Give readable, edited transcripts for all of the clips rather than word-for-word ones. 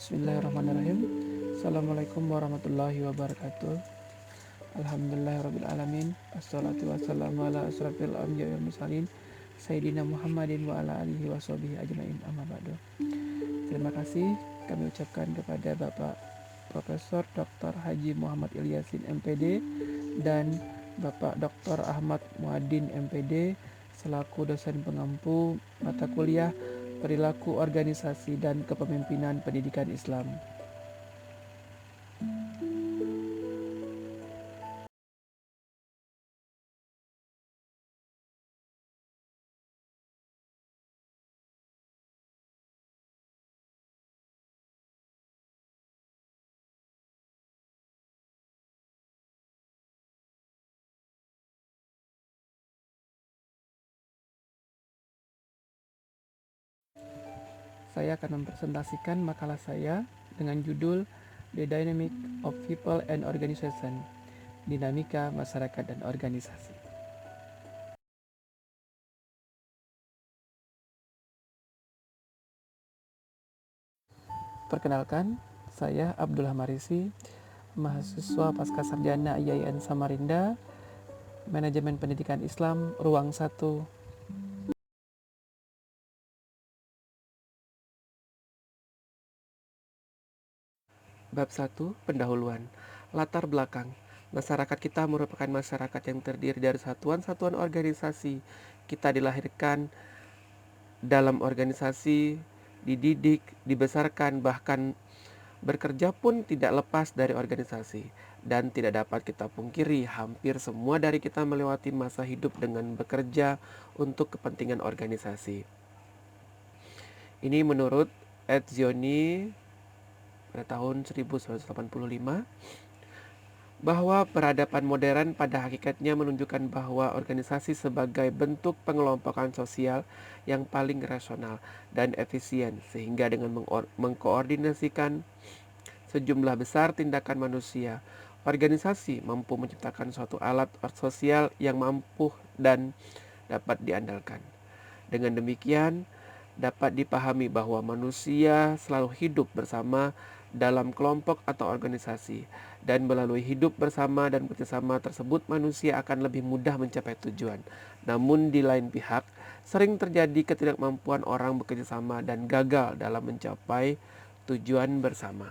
Bismillahirrahmanirrahim. Assalamualaikum warahmatullahi wabarakatuh. Alhamdulillahirrabbilalamin. Assalatu wassalamu ala asrafil anbiya'i wal mursalin Sayyidina Muhammadin wa ala alihi wa sahbihi ajma'in, amma ba'du. Terima kasih kami ucapkan kepada Bapak Profesor Dr. Haji Muhammad Ilyasin MPD dan Bapak Dr. Ahmad Muadin MPD selaku dosen pengampu mata kuliah Perilaku Organisasi dan Kepemimpinan Pendidikan Islam. Saya akan mempresentasikan makalah saya dengan judul The Dynamic of People and Organization, Dinamika Masyarakat dan Organisasi. Perkenalkan, saya Abdullah Marisi, mahasiswa Pasca Sarjana IAIN Samarinda, Manajemen Pendidikan Islam, Ruang 1. Bab 1, Pendahuluan. Latar belakang. Masyarakat kita merupakan masyarakat yang terdiri dari satuan-satuan organisasi. Kita dilahirkan dalam organisasi, dididik, dibesarkan, bahkan bekerja pun tidak lepas dari organisasi. Dan tidak dapat kita pungkiri, hampir semua dari kita melewati masa hidup dengan bekerja untuk kepentingan organisasi. Ini menurut Ed Zioni pada tahun 1985, bahwa peradaban modern pada hakikatnya menunjukkan bahwa organisasi sebagai bentuk pengelompokan sosial yang paling rasional dan efisien, sehingga dengan mengkoordinasikan sejumlah besar tindakan manusia, organisasi mampu menciptakan suatu alat sosial yang mampu dan dapat diandalkan. Dengan demikian, dapat dipahami bahwa manusia selalu hidup bersama dalam kelompok atau organisasi, dan melalui hidup bersama dan bekerjasama tersebut manusia akan lebih mudah mencapai tujuan. Namun di lain pihak, sering terjadi ketidakmampuan orang bekerjasama dan gagal dalam mencapai tujuan bersama.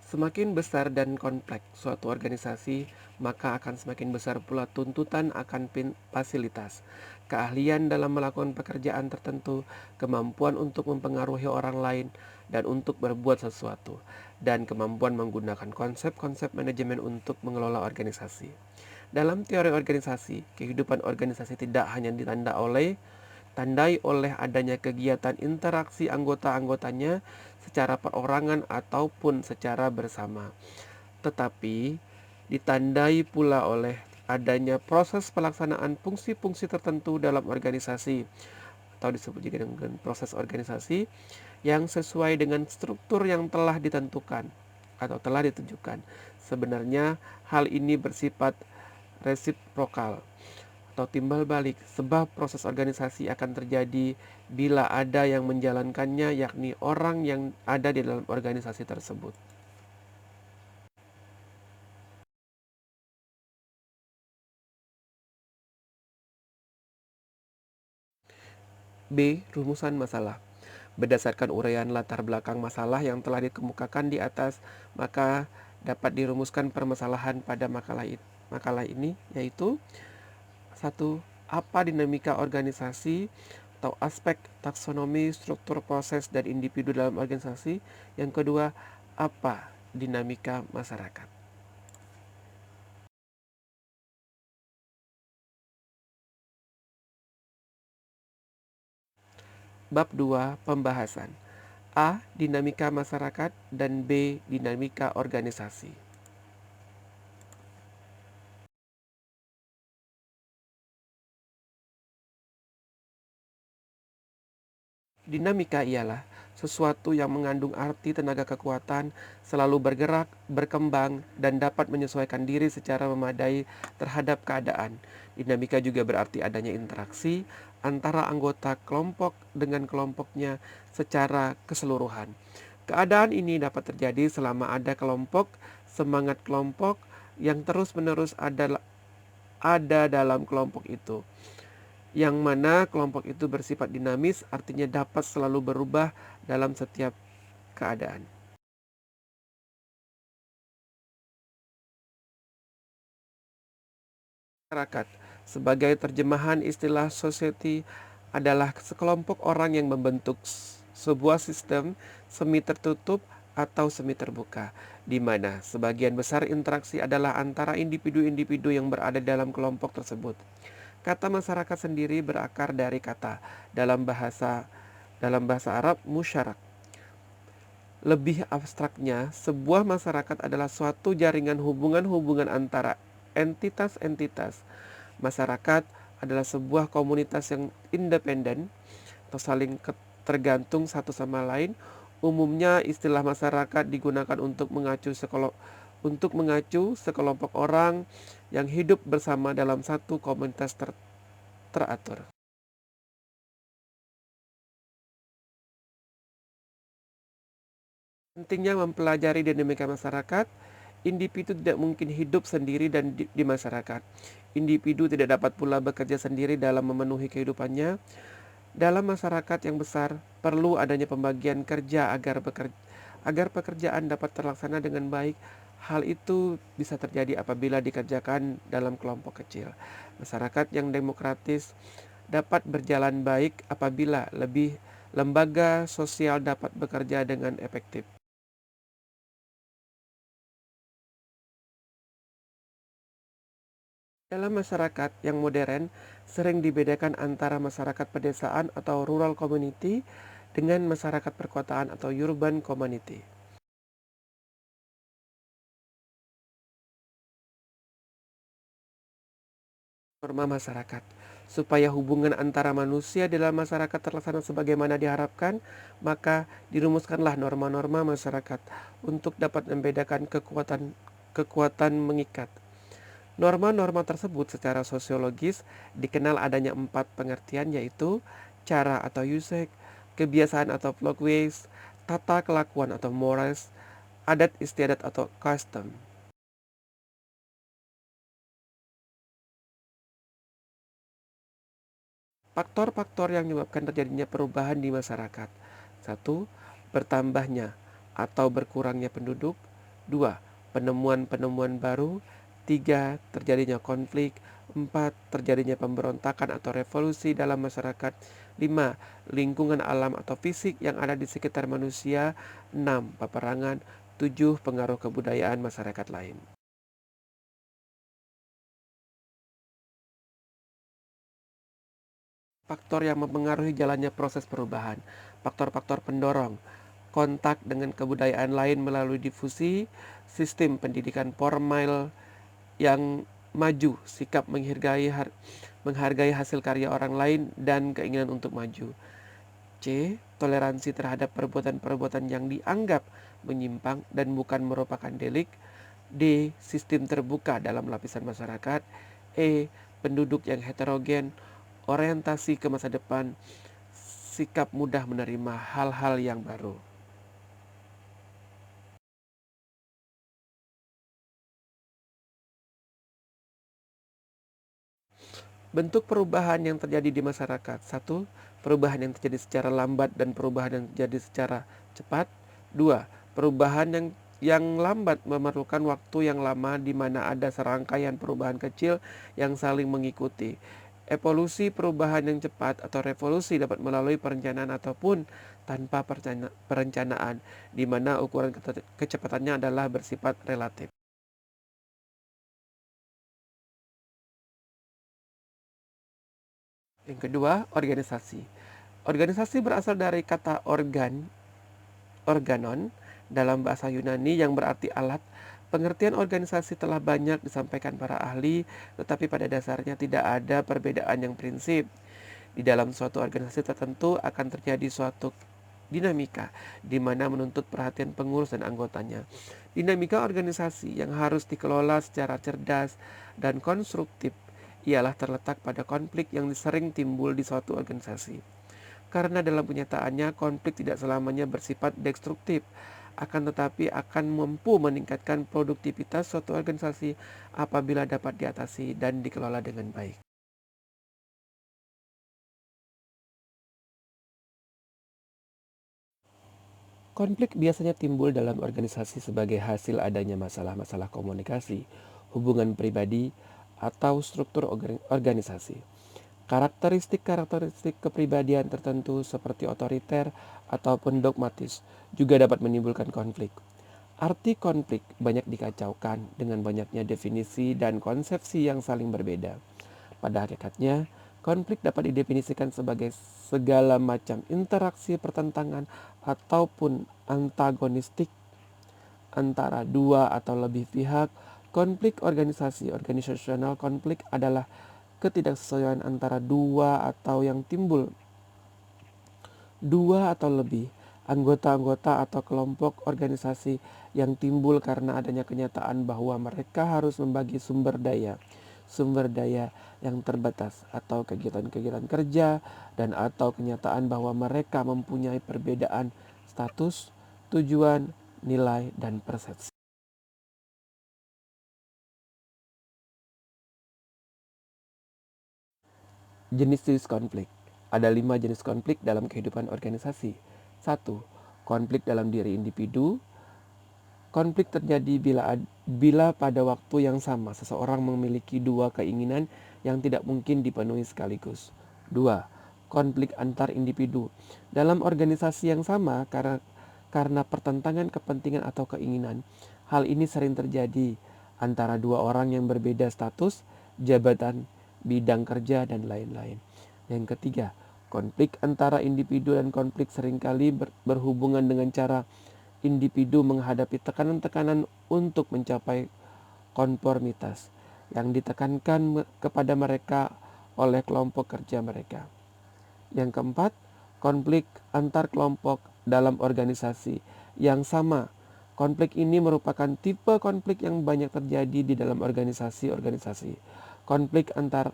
Semakin besar dan kompleks suatu organisasi, maka akan semakin besar pula tuntutan akan fasilitas, keahlian dalam melakukan pekerjaan tertentu, kemampuan untuk mempengaruhi orang lain, dan untuk berbuat sesuatu, dan kemampuan menggunakan konsep-konsep manajemen untuk mengelola organisasi. Dalam teori organisasi, kehidupan organisasi tidak hanya tandai oleh adanya kegiatan interaksi anggota-anggotanya secara perorangan ataupun secara bersama, tetapi ditandai pula oleh adanya proses pelaksanaan fungsi-fungsi tertentu dalam organisasi atau disebut juga dengan proses organisasi yang sesuai dengan struktur yang telah ditentukan atau telah ditunjukkan. Sebenarnya hal ini bersifat resiprokal atau timbal balik, sebab proses organisasi akan terjadi bila ada yang menjalankannya, yakni orang yang ada di dalam organisasi tersebut. B. Rumusan masalah. Berdasarkan uraian latar belakang masalah yang telah dikemukakan di atas, maka dapat dirumuskan permasalahan pada makalah ini, yaitu 1. Apa dinamika organisasi atau aspek taksonomi, struktur, proses, dan individu dalam organisasi. Yang kedua, apa dinamika masyarakat. Bab 2, pembahasan. A. Dinamika masyarakat, dan B. Dinamika organisasi. Dinamika ialah sesuatu yang mengandung arti tenaga kekuatan, selalu bergerak, berkembang, dan dapat menyesuaikan diri secara memadai terhadap keadaan. Dinamika juga berarti adanya interaksi antara anggota kelompok dengan kelompoknya secara keseluruhan. Keadaan ini dapat terjadi selama ada kelompok, semangat kelompok yang terus-menerus ada dalam kelompok itu, yang mana kelompok itu bersifat dinamis, artinya dapat selalu berubah dalam setiap keadaan. Masyarakat sebagai terjemahan istilah society adalah sekelompok orang yang membentuk sebuah sistem semi tertutup atau semi terbuka, di mana sebagian besar interaksi adalah antara individu-individu yang berada dalam kelompok tersebut. Kata masyarakat sendiri berakar dari kata dalam bahasa Arab musyarak. Lebih abstraknya, sebuah masyarakat adalah suatu jaringan hubungan-hubungan antara entitas-entitas. Masyarakat adalah sebuah komunitas yang independen atau saling tergantung satu sama lain. Umumnya istilah masyarakat digunakan untuk mengacu sekelompok orang yang hidup bersama dalam satu komunitas teratur. Pentingnya mempelajari dinamika masyarakat, individu tidak mungkin hidup sendiri dan di masyarakat. Individu tidak dapat pula bekerja sendiri dalam memenuhi kehidupannya. Dalam masyarakat yang besar, perlu adanya pembagian kerja agar pekerjaan dapat terlaksana dengan baik. Hal itu bisa terjadi apabila dikerjakan dalam kelompok kecil. Masyarakat yang demokratis dapat berjalan baik apabila lebih lembaga sosial dapat bekerja dengan efektif. Dalam masyarakat yang modern, sering dibedakan antara masyarakat pedesaan atau rural community dengan masyarakat perkotaan atau urban community. Norma masyarakat. Supaya hubungan antara manusia dalam masyarakat terlaksana sebagaimana diharapkan, maka dirumuskanlah norma-norma masyarakat untuk dapat membedakan kekuatan mengikat. Norma-norma tersebut secara sosiologis dikenal adanya 4 pengertian, yaitu cara atau usage, kebiasaan atau folkways, tata kelakuan atau morals, adat istiadat atau custom. Faktor-faktor yang menyebabkan terjadinya perubahan di masyarakat. Satu, bertambahnya atau berkurangnya penduduk. Dua, penemuan-penemuan baru. Tiga, terjadinya konflik. Empat, terjadinya pemberontakan atau revolusi dalam masyarakat. Lima, lingkungan alam atau fisik yang ada di sekitar manusia. Enam, peperangan. Tujuh, pengaruh kebudayaan masyarakat lain. Faktor yang mempengaruhi jalannya proses perubahan. Faktor-faktor pendorong, kontak dengan kebudayaan lain melalui difusi, sistem pendidikan formal yang maju, sikap menghargai hasil karya orang lain, dan keinginan untuk maju. C. Toleransi terhadap perbuatan-perbuatan yang dianggap menyimpang dan bukan merupakan delik. D. Sistem terbuka dalam lapisan masyarakat. E. Penduduk yang heterogen, orientasi ke masa depan, sikap mudah menerima hal-hal yang baru. Bentuk perubahan yang terjadi di masyarakat. Satu, perubahan yang terjadi secara lambat dan perubahan yang terjadi secara cepat. Dua, perubahan yang lambat memerlukan waktu yang lama di mana ada serangkaian perubahan kecil yang saling mengikuti. Evolusi perubahan yang cepat atau revolusi dapat melalui perencanaan ataupun tanpa perencanaan, di mana ukuran kecepatannya adalah bersifat relatif. Yang kedua, organisasi. Organisasi berasal dari kata organon, dalam bahasa Yunani yang berarti alat. Pengertian organisasi telah banyak disampaikan para ahli, tetapi pada dasarnya tidak ada perbedaan yang prinsip. Di dalam suatu organisasi tertentu akan terjadi suatu dinamika, di mana menuntut perhatian pengurus dan anggotanya. Dinamika organisasi yang harus dikelola secara cerdas dan konstruktif ialah terletak pada konflik yang sering timbul di suatu organisasi. Karena dalam kenyataannya konflik tidak selamanya bersifat destruktif, akan tetapi akan mampu meningkatkan produktivitas suatu organisasi apabila dapat diatasi dan dikelola dengan baik. Konflik biasanya timbul dalam organisasi sebagai hasil adanya masalah-masalah komunikasi, hubungan pribadi, atau struktur organisasi. Karakteristik-karakteristik kepribadian tertentu seperti otoriter ataupun dogmatis juga dapat menimbulkan konflik. Arti konflik banyak dikacaukan dengan banyaknya definisi dan konsepsi yang saling berbeda. Pada hakikatnya, konflik dapat didefinisikan sebagai segala macam interaksi pertentangan ataupun antagonistik antara dua atau lebih pihak. Konflik organisasi, organisasional konflik adalah ketidaksesuaian antara dua atau lebih anggota-anggota atau kelompok organisasi yang timbul karena adanya kenyataan bahwa mereka harus membagi sumber daya yang terbatas atau kegiatan-kegiatan kerja dan atau kenyataan bahwa mereka mempunyai perbedaan status, tujuan, nilai, dan persepsi. Jenis-jenis konflik. Ada 5 jenis konflik dalam kehidupan organisasi. 1. Konflik dalam diri individu. Konflik terjadi bila pada waktu yang sama seseorang memiliki dua keinginan yang tidak mungkin dipenuhi sekaligus. 2. Konflik antar individu. Dalam organisasi yang sama karena pertentangan kepentingan atau keinginan. Hal ini sering terjadi antara dua orang yang berbeda status, jabatan, bidang kerja, dan lain-lain. Yang ketiga, konflik antara individu dan konflik seringkali berhubungan dengan cara individu menghadapi tekanan-tekanan untuk mencapai konformitas yang ditekankan kepada mereka oleh kelompok kerja mereka. Yang keempat, konflik antar kelompok dalam organisasi yang sama. Konflik ini merupakan tipe konflik yang banyak terjadi di dalam organisasi-organisasi. Konflik antar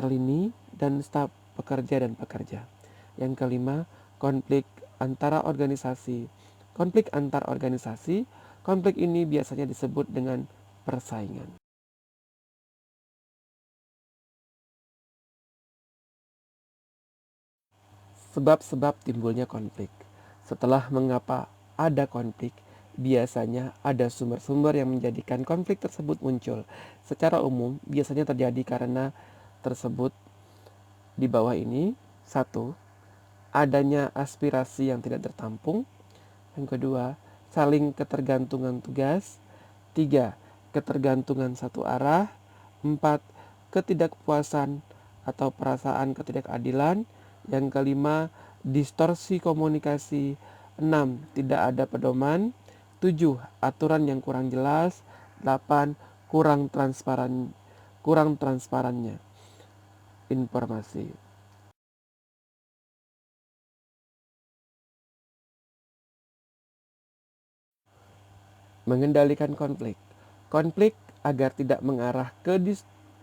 lini dan staf pekerja dan pekerja. Yang kelima, konflik antara organisasi. Konflik antar organisasi, konflik ini biasanya disebut dengan persaingan. Sebab-sebab timbulnya konflik. Setelah mengapa ada konflik, biasanya ada sumber-sumber yang menjadikan konflik tersebut muncul. Secara umum, biasanya terjadi karena tersebut di bawah ini. 1. Adanya aspirasi yang tidak tertampung. Yang kedua, saling ketergantungan tugas. 3. Ketergantungan satu arah. 4. Ketidakpuasan atau perasaan ketidakadilan. Yang kelima, distorsi komunikasi. 6. Tidak ada pedoman. 7. Aturan yang kurang jelas. 8. Kurang transparannya informasi. Mengendalikan konflik. Konflik agar tidak mengarah ke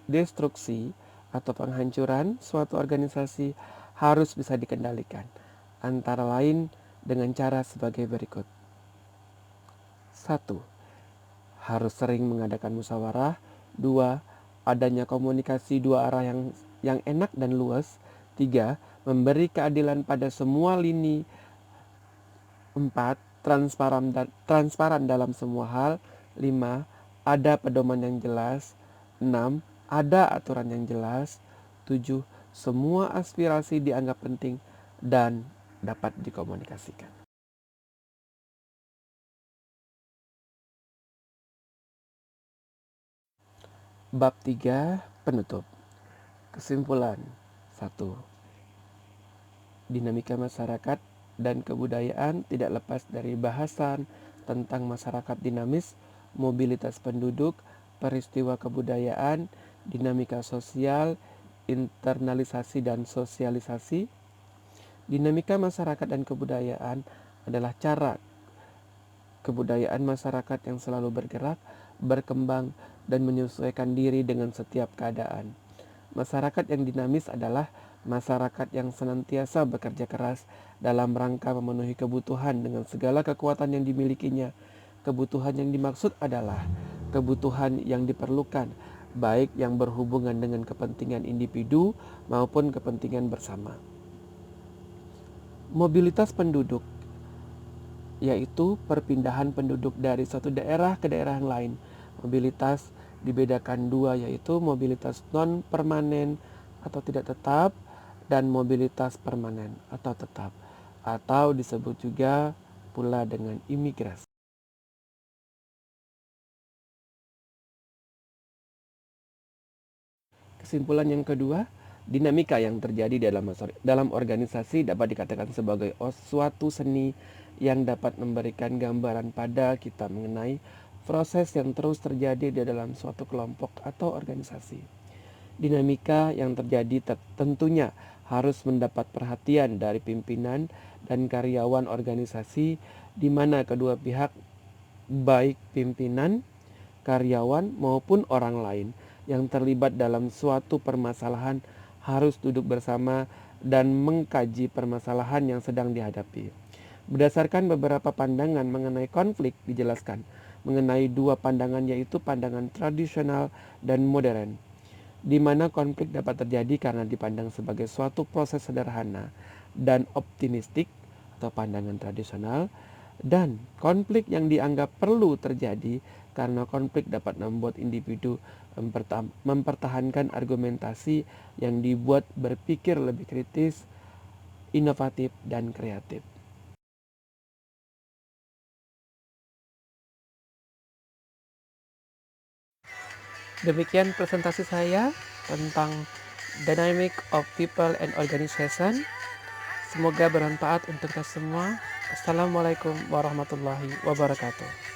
destruksi atau penghancuran suatu organisasi harus bisa dikendalikan. Antara lain dengan cara sebagai berikut. 1. Harus sering mengadakan musyawarah. 2. Adanya komunikasi dua arah yang enak dan luas. 3. Memberi keadilan pada semua lini. 4. Transparan dalam semua hal. 5. Ada pedoman yang jelas. 6. Ada aturan yang jelas. 7. Semua aspirasi dianggap penting dan dapat dikomunikasikan. Bab 3. Penutup. Kesimpulan. 1. Dinamika masyarakat dan kebudayaan tidak lepas dari bahasan tentang masyarakat dinamis, mobilitas penduduk, peristiwa kebudayaan, dinamika sosial, internalisasi dan sosialisasi. Dinamika masyarakat dan kebudayaan adalah cara kebudayaan masyarakat yang selalu bergerak, berkembang, dan menyesuaikan diri dengan setiap keadaan. Masyarakat yang dinamis adalah masyarakat yang senantiasa bekerja keras dalam rangka memenuhi kebutuhan dengan segala kekuatan yang dimilikinya. Kebutuhan yang dimaksud adalah kebutuhan yang diperlukan, baik yang berhubungan dengan kepentingan individu maupun kepentingan bersama. Mobilitas penduduk yaitu perpindahan penduduk dari suatu daerah ke daerah yang lain. Mobilitas dibedakan dua, yaitu mobilitas non-permanen atau tidak tetap dan mobilitas permanen atau tetap, atau disebut juga pula dengan imigrasi. Kesimpulan yang kedua, dinamika yang terjadi dalam organisasi dapat dikatakan sebagai suatu seni yang dapat memberikan gambaran pada kita mengenai proses yang terus terjadi di dalam suatu kelompok atau organisasi. Dinamika yang terjadi tentunya harus mendapat perhatian dari pimpinan dan karyawan organisasi, di mana kedua pihak, baik pimpinan, karyawan, maupun orang lain yang terlibat dalam suatu permasalahan harus duduk bersama dan mengkaji permasalahan yang sedang dihadapi. Berdasarkan beberapa pandangan mengenai konflik dijelaskan mengenai dua pandangan, yaitu pandangan tradisional dan modern, di mana konflik dapat terjadi karena dipandang sebagai suatu proses sederhana dan optimistik atau pandangan tradisional, dan konflik yang dianggap perlu terjadi karena konflik dapat membuat individu mempertahankan argumentasi yang dibuat berpikir lebih kritis, inovatif, dan kreatif. Demikian presentasi saya tentang Dynamic of People and Organization. Semoga bermanfaat untuk kita semua. Assalamualaikum warahmatullahi wabarakatuh.